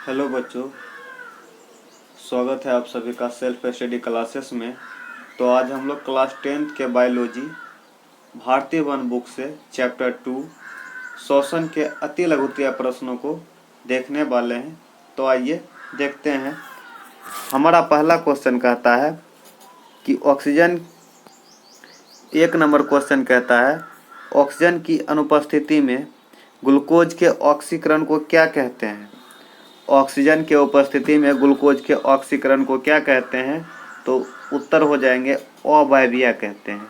Hello बच्चों, स्वागत है आप सभी का सेल्फ स्टडी क्लासेस में। तो आज हम लोग क्लास 10th के बायोलॉजी भारतीय वन बुक से चैप्टर 2 श्वसन के अति लघुत्तरीय प्रश्नों को देखने वाले हैं। तो आइए देखते हैं। हमारा पहला क्वेश्चन कहता है कि ऑक्सीजन, 1 नंबर क्वेश्चन कहता है ऑक्सीजन की अनुपस्थिति में ग्लूकोज के ऑक्सीकरण को क्या कहते हैं। ऑक्सीजन के उपस्थिति में ग्लूकोज के ऑक्सीकरण को क्या कहते हैं? तो उत्तर हो जाएंगे अवायवीय कहते हैं।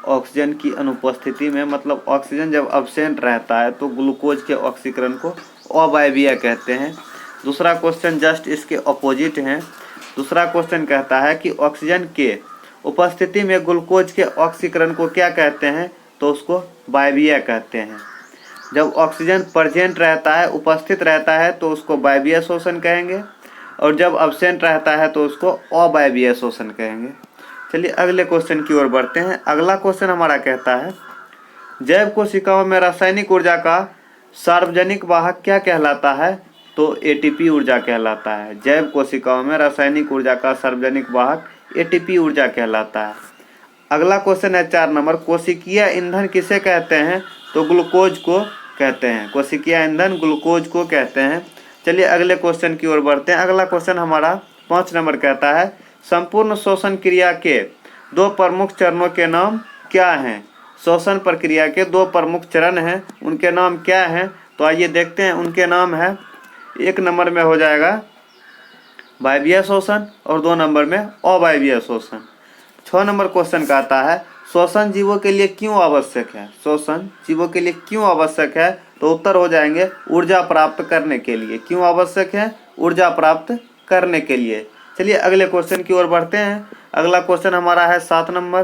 ऑक्सीजन की अनुपस्थिति में मतलब ऑक्सीजन जब अब्सेंट रहता है तो ग्लूकोज के ऑक्सीकरण को अवायवीय कहते हैं। दूसरा क्वेश्चन जस्ट इसके अपोजिट है। दूसरा क्वेश्चन कहता है कि ऑक्सीजन के उपस्थिति में ग्लूकोज के ऑक्सीकरण को क्या कहते हैं? तो उसको वायवीय कहते हैं। जब ऑक्सीजन प्रेजेंट रहता है, उपस्थित रहता है, तो उसको वायवीय शोषण कहेंगे, और जब अब्सेंट रहता है तो उसको अवायवीय शोषण कहेंगे। चलिए अगले क्वेश्चन की ओर बढ़ते हैं। अगला क्वेश्चन हमारा कहता है जैव कोशिकाओं में रासायनिक ऊर्जा का सार्वजनिक वाहक क्या कहलाता है? तो एटीपी ऊर्जा कहलाता है। जैव कोशिकाओं में रासायनिक ऊर्जा का सार्वजनिक वाहक एटीपी ऊर्जा कहलाता है। अगला क्वेश्चन है 4 नंबर, कोशिकीय ईंधन किसे कहते हैं? तो ग्लूकोज को कहते हैं। कोशिकीय ईंधन ग्लूकोज को कहते हैं। चलिए अगले क्वेश्चन की ओर बढ़ते हैं। अगला क्वेश्चन हमारा 5 नंबर कहता है संपूर्ण श्वसन क्रिया के 2 प्रमुख चरणों के नाम क्या हैं? श्वसन प्रक्रिया के 2 प्रमुख चरण हैं, उनके नाम क्या हैं? तो आइए देखते हैं। उनके नाम है, 1 नंबर में हो जाएगा वायवीय शोषण और 2 नंबर में अवायवीय शोषण। 6 नंबर क्वेश्चन कहता है श्वसन जीवों के लिए क्यों आवश्यक है? श्वसन जीवों के लिए क्यों आवश्यक है? तो उत्तर हो जाएंगे ऊर्जा प्राप्त करने के लिए। क्यों आवश्यक है? ऊर्जा प्राप्त करने के लिए। चलिए अगले क्वेश्चन की ओर बढ़ते हैं। अगला क्वेश्चन हमारा है 7 नंबर,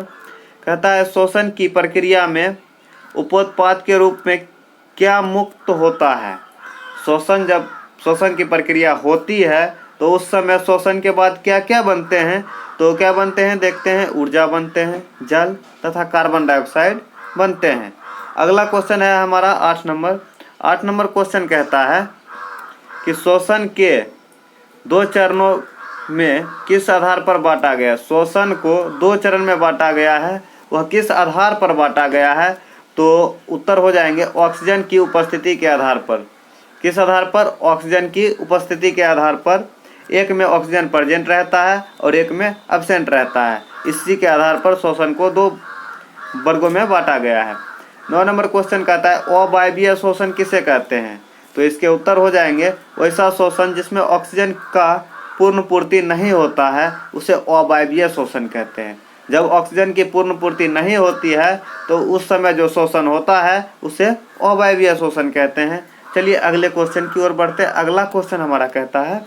कहता है श्वसन की प्रक्रिया में उपोत्पाद के रूप में क्या मुक्त होता है? श्वसन, जब श्वसन की प्रक्रिया होती है तो उस समय श्वसन के बाद क्या क्या बनते हैं? तो क्या बनते हैं देखते हैं। ऊर्जा बनते हैं, जल तथा कार्बन डाइऑक्साइड बनते हैं। अगला क्वेश्चन है हमारा 8 नंबर। 8 नंबर क्वेश्चन कहता है कि श्वसन के 2 चरणों में किस आधार पर बांटा गया? श्वसन को 2 चरण में बांटा गया है, वह किस आधार पर बांटा गया है? तो उत्तर हो जाएंगे ऑक्सीजन की उपस्थिति के आधार पर। किस आधार पर? ऑक्सीजन की उपस्थिति के आधार पर। एक में ऑक्सीजन प्रेजेंट रहता है और एक में एब्सेंट रहता है। इसी के आधार पर श्वसन को 2 वर्गों में बांटा गया है। 9 नंबर क्वेश्चन कहता है अवायवीय शोषण किसे कहते हैं? तो इसके उत्तर हो जाएंगे वैसा शोषण जिसमें ऑक्सीजन का पूर्ण पूर्ति नहीं होता है, उसे अवायवीय शोषण कहते हैं। जब ऑक्सीजन की पूर्ण पूर्ति नहीं होती है तो उस समय जो शोषण होता है उसे अवायवीय शोषण कहते हैं। चलिए अगले क्वेश्चन की ओर बढ़ते हैं। अगला क्वेश्चन हमारा कहता है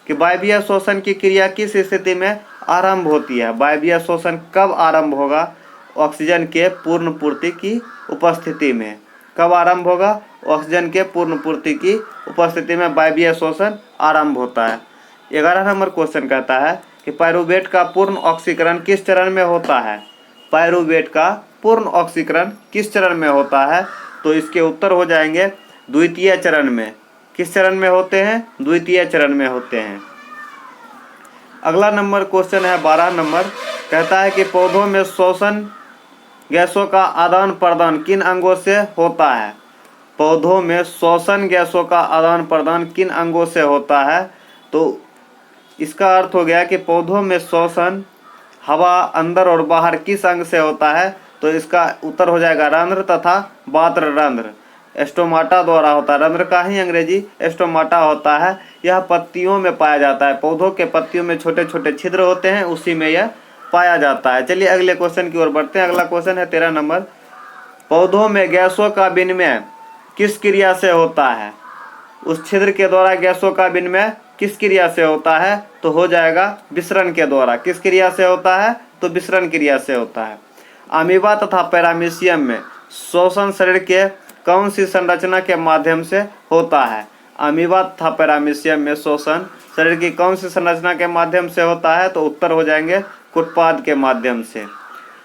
कि वायवीय शोषण की क्रिया किस स्थिति में आरंभ होती है? वायवीय शोषण कब आरंभ होगा? ऑक्सीजन के पूर्ण पूर्ति की उपस्थिति में। कब आरंभ होगा? ऑक्सीजन के पूर्ण पूर्ति की उपस्थिति में वायवीय शोषण आरंभ होता है। 11 नंबर क्वेश्चन कहता है कि पायरुवेट का पूर्ण ऑक्सीकरण किस चरण में होता है? पायरुवेट का पूर्ण ऑक्सीकरण किस चरण में होता है? तो इसके उत्तर हो जाएंगे द्वितीय चरण में। किस चरण में होते हैं? द्वितीय चरण में होते हैं। अगला नंबर क्वेश्चन है 12 नंबर, कहता है कि पौधों में श्वसन गैसों का आदान प्रदान किन अंगों से होता है? पौधों में श्वसन गैसों का आदान प्रदान किन अंगों से होता है? तो इसका अर्थ हो गया कि पौधों में श्वसन हवा अंदर और बाहर किस अंग से होता है? तो इसका उत्तर हो जाएगा रंध्र तथा वात्र रंध्र। एस्टोमाटा द्वारा होता है। रंध्र का ही अंग्रेजी एस्टोमाटा होता है। यह पत्तियों में पाया जाता है। पौधों के पत्तियों में छोटे छोटे छिद्र होते हैं, उसी में यह पाया जाता है। चलिए अगले क्वेश्चन की ओर बढ़ते हैं। अगला क्वेश्चन है 13 नंबर, पौधों में गैसों का विनिमय किस क्रिया से होता है? उस छिद्र के द्वारा गैसों का विनिमय किस क्रिया से होता है? तो हो जाएगा विसरण के द्वारा। किस क्रिया से होता है? तो विसरण क्रिया से होता है। अमीबा तथा पैरामीशियम में श्वसन शरीर के कौन सी संरचना के माध्यम से होता है? अमीबा तथा पैरामीशियम में श्वसन शरीर की कौन सी संरचना के माध्यम से होता है? तो उत्तर हो जाएंगे कुटपाद के माध्यम से।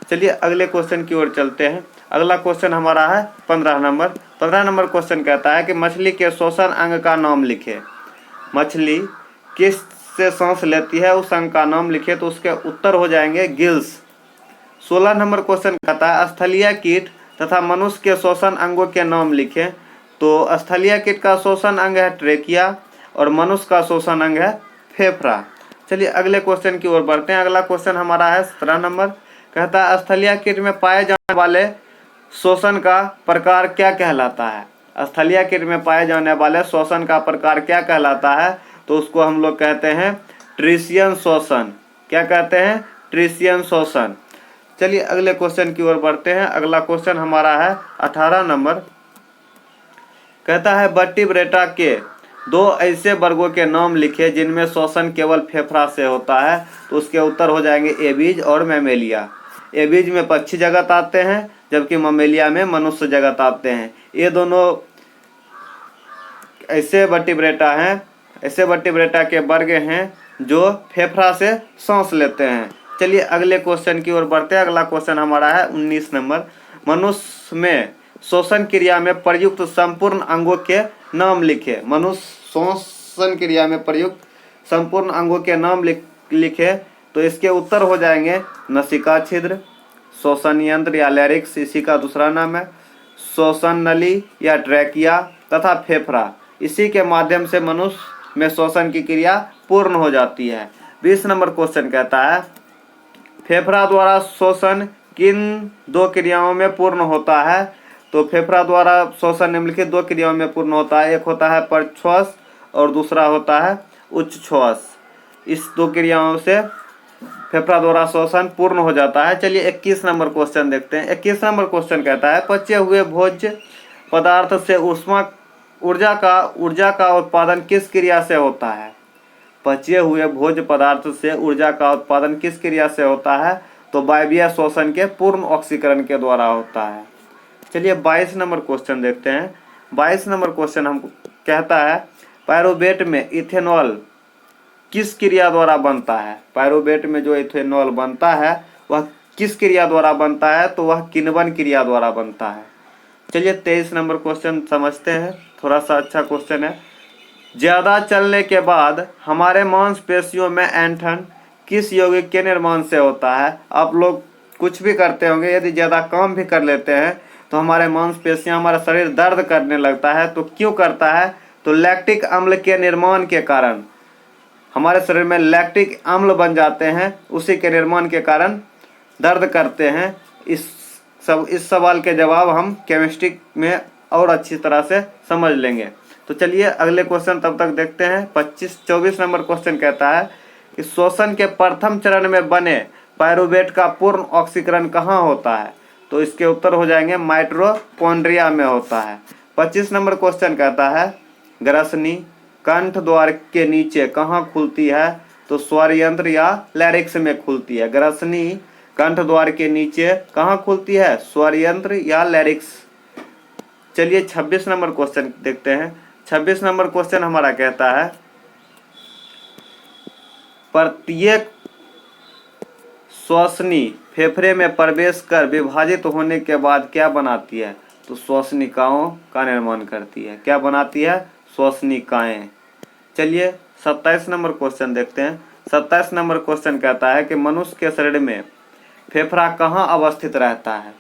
चलिए अगले क्वेश्चन की ओर चलते हैं। अगला क्वेश्चन हमारा है 15 नंबर। 15 नंबर क्वेश्चन कहता है कि मछली के श्वसन अंग का नाम लिखे। मछली किस से सांस लेती है, उस अंग का नाम लिखे। तो उसके उत्तर हो जाएंगे गिल्स। 16 नंबर क्वेश्चन कहता है स्थलीय कीट तथा मनुष्य के श्वसन अंगों के नाम लिखें। तो स्थलीय कीट का श्वसन अंग है ट्रेकिया और मनुष्य का श्वसन अंग है फेफड़ा। चलिए अगले क्वेश्चन की ओर बढ़ते हैं। अगला क्वेश्चन हमारा है 17 नंबर, कहता है स्थलीय कीट में पाए जाने वाले श्वसन का प्रकार क्या कहलाता है। स्थलीय कीट में पाए जाने वाले श्वसन का प्रकार क्या कहलाता है। तो उसको हम लोग कहते हैं ट्रीसियन श्वसन। क्या कहते हैं? ट्रीसियन श्वसन। चलिए अगले क्वेश्चन की ओर बढ़ते हैं। अगला क्वेश्चन हमारा है 18 नंबर, कहता है वर्टिब्रेटा के 2 ऐसे वर्गों के नाम लिखे जिनमें श्वसन केवल फेफड़ा से होता है। तो उसके उत्तर हो जाएंगे एबीज और मैमेलिया। एबीज में पक्षी जगत आते हैं जबकि ममेलिया में मनुष्य जगत आते हैं। ये दोनों ऐसे वर्टिब्रेटा हैं, ऐसे वर्टिब्रेटा के वर्ग हैं जो फेफड़ा से सांस लेते हैं। चलिए अगले क्वेश्चन की ओर बढ़ते हैं। अगला क्वेश्चन हमारा है 19 नंबर, मनुष्य में श्वसन क्रिया में प्रयुक्त संपूर्ण अंगों के नाम लिखे। मनुष्य श्वसन क्रिया में प्रयुक्त संपूर्ण अंगों के नाम लिखे। तो इसके उत्तर हो जाएंगे नसिका छिद्र, श्वसन यंत्र या लैरिक्स, इसी का दूसरा नाम है, श्वसन नली या ट्रैकिया तथा फेफड़ा। इसी के माध्यम से मनुष्य में श्वसन की क्रिया पूर्ण हो जाती है। 20 नंबर क्वेश्चन कहता है फेफड़ा द्वारा श्वसन किन 2 क्रियाओं में पूर्ण होता है। तो फेफड़ा द्वारा श्वसन निम्नलिखित 2 क्रियाओं में पूर्ण होता है। एक होता है परश्वास और दूसरा होता है उच्छ्वास। इस 2 क्रियाओं से फेफड़ा द्वारा श्वसन पूर्ण हो जाता है। चलिए 21 नंबर क्वेश्चन देखते हैं। 21 नंबर क्वेश्चन कहता है पचे हुए भोज्य पदार्थ से ऊर्जा का उत्पादन किस क्रिया से होता है। पचे हुए भोज्य पदार्थ से ऊर्जा का उत्पादन किस क्रिया से होता है। तो वायवीय श्वसन के पूर्ण ऑक्सीकरण के द्वारा होता है। चलिए 22 नंबर क्वेश्चन देखते हैं। 22 नंबर क्वेश्चन हमको कहता है पायरुवेट में इथेनॉल किस क्रिया द्वारा बनता है। पायरुवेट में जो इथेनॉल बनता है वह किस क्रिया द्वारा बनता है। तो वह किण्वन क्रिया द्वारा बनता है। चलिए 23 नंबर क्वेश्चन समझते हैं, थोड़ा सा अच्छा क्वेश्चन है। ज़्यादा चलने के बाद हमारे मांसपेशियों में ऐंठन किस यौगिक के निर्माण से होता है। आप लोग कुछ भी करते होंगे, यदि ज़्यादा काम भी कर लेते हैं तो हमारे मांसपेशियां, हमारा शरीर दर्द करने लगता है। तो क्यों करता है। तो लैक्टिक अम्ल के निर्माण के कारण हमारे शरीर में लैक्टिक अम्ल बन जाते हैं, उसी के निर्माण के कारण दर्द करते हैं। इस सवाल के जवाब हम केमिस्ट्री में और अच्छी तरह से समझ लेंगे। तो चलिए अगले क्वेश्चन तब तक देखते हैं। 24 नंबर क्वेश्चन कहता है कि श्वसन के प्रथम चरण में बने पायरुवेट का पूर्ण ऑक्सीकरण कहाँ होता है। तो इसके उत्तर हो जाएंगे माइटोकॉन्ड्रिया में होता है। 25 नंबर क्वेश्चन कहता है ग्रसनी कंठ द्वार के नीचे कहाँ खुलती है। तो स्वर यंत्र या लैरिक्स में खुलती है। ग्रसनी कंठ द्वार के नीचे कहाँ खुलती है, स्वर यंत्र या लैरिक्स। चलिए 26 नंबर क्वेश्चन देखते हैं। 26 नंबर क्वेश्चन हमारा कहता है प्रत्येक श्वसनी फेफड़े में प्रवेश कर विभाजित होने के बाद क्या बनाती है। तो श्वसनिकाओं का निर्माण करती है। क्या बनाती है, श्वसनिकाएं। चलिए 27 नंबर क्वेश्चन देखते हैं। 27 नंबर क्वेश्चन कहता है कि मनुष्य के शरीर में फेफड़ा कहाँ अवस्थित रहता है।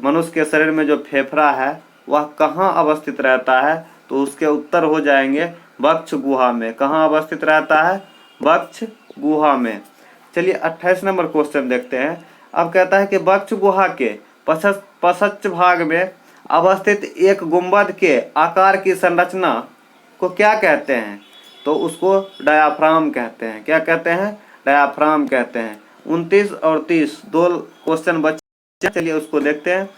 मनुष्य के शरीर में जो फेफड़ा है वह कहाँ अवस्थित रहता है। तो उसके उत्तर हो जाएंगे वक्ष गुहा में। कहाँ अवस्थित रहता है, वक्ष गुहा में। चलिए 28 नंबर क्वेश्चन देखते हैं। अब कहता है कि वक्ष गुहा के पश्च भाग में अवस्थित एक गुंबद के आकार की संरचना को क्या कहते हैं। तो उसको डायाफ्राम कहते हैं। क्या कहते हैं, डायाफ्राम कहते हैं। 29 और 30 2 क्वेश्चन बचे, चलिए उसको देखते हैं।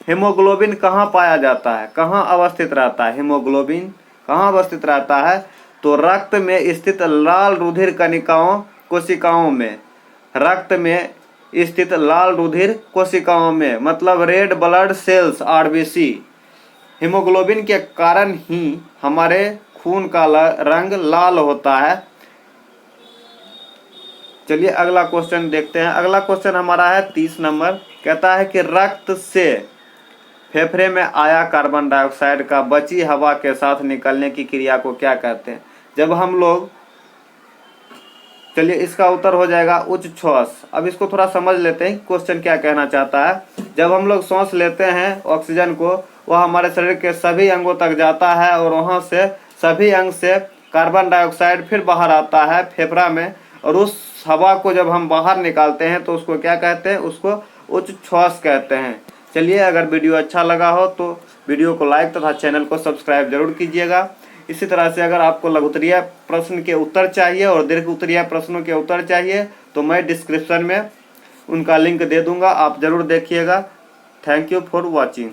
हीमोग्लोबिन कहाँ पाया जाता है, कहाँ अवस्थित रहता है। हीमोग्लोबिन कहाँ अवस्थित रहता है। तो रक्त में स्थित लाल रुधिर कणिकाओं कोशिकाओं में, रक्त में स्थित लाल रुधिर कोशिकाओं में, मतलब red blood cells RBC. Haemoglobin के कारण ही हमारे खून का रंग लाल होता है। चलिए अगला क्वेश्चन देखते हैं। अगला क्वेश्चन हमारा है 30 नंबर, कहता है कि रक्त से फेफड़े में आया कार्बन डाइऑक्साइड का बची हवा के साथ निकलने की क्रिया को क्या कहते हैं। जब हम लोग, चलिए इसका उत्तर हो जाएगा उच्च श्वास। अब इसको थोड़ा समझ लेते हैं क्वेश्चन क्या कहना चाहता है। जब हम लोग सांस लेते हैं ऑक्सीजन को, वह हमारे शरीर के सभी अंगों तक जाता है और वहाँ से सभी अंग से कार्बन डाइऑक्साइड फिर बाहर आता है फेफड़ा में, और उस हवा को जब हम बाहर निकालते हैं तो उसको क्या कहते हैं, उसको उच्च श्वास कहते हैं। चलिए, अगर वीडियो अच्छा लगा हो तो वीडियो को लाइक तथा चैनल को सब्सक्राइब जरूर कीजिएगा। इसी तरह से अगर आपको लघु उत्तरीय प्रश्न के उत्तर चाहिए और दीर्घ उत्तरीय प्रश्नों के उत्तर चाहिए तो मैं डिस्क्रिप्शन में उनका लिंक दे दूंगा, आप ज़रूर देखिएगा। Thank you for watching.